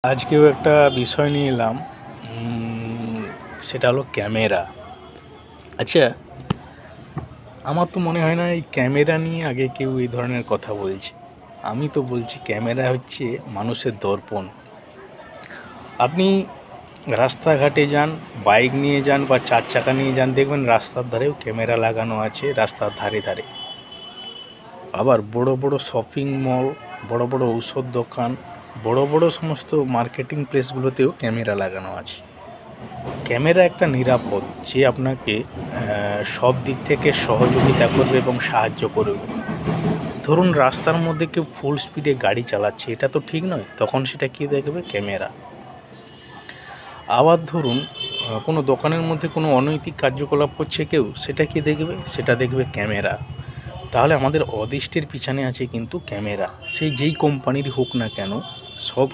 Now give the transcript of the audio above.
আজকেও একটা বিষয় নিয়ে এলাম, সেটা হলো ক্যামেরা। আচ্ছা, আমার তো মনে হয় না এই ক্যামেরা নিয়ে আগে কেউ এই ধরনের কথা বলছে। আমি তো বলছি ক্যামেরা হচ্ছে মানুষের দর্পণ। আপনি রাস্তাঘাটে যান, বাইক নিয়ে যান বা চার চাকা নিয়ে যান, দেখবেন রাস্তার ধারেও ক্যামেরা লাগানো আছে, রাস্তার ধারে ধারে। আবার বড় বড় শপিং মল, বড় বড় ঔষধ দোকান, বড় বড় সমস্ত মার্কেটিং প্লেসগুলোতেও ক্যামেরা লাগানো আছে। ক্যামেরা একটা নিরাপদ, যে আপনাকে সব দিক থেকে সহযোগিতা করবে এবং সাহায্য করবে। ধরুন রাস্তার মধ্যে কেউ ফুল স্পিডে গাড়ি চালাচ্ছে, এটা তো ঠিক নয়, তখন সেটা কী দেখবে? ক্যামেরা। আবার ধরুন কোনো দোকানের মধ্যে কোনো অনৈতিক কার্যকলাপ করছে কেউ, সেটা কি দেখবে? সেটা দেখবে ক্যামেরা। তাহলে আমাদের অদৃষ্টের পিছনে আছে কিন্তু ক্যামেরা, সেই যেই কোম্পানির হোক না কেন, সব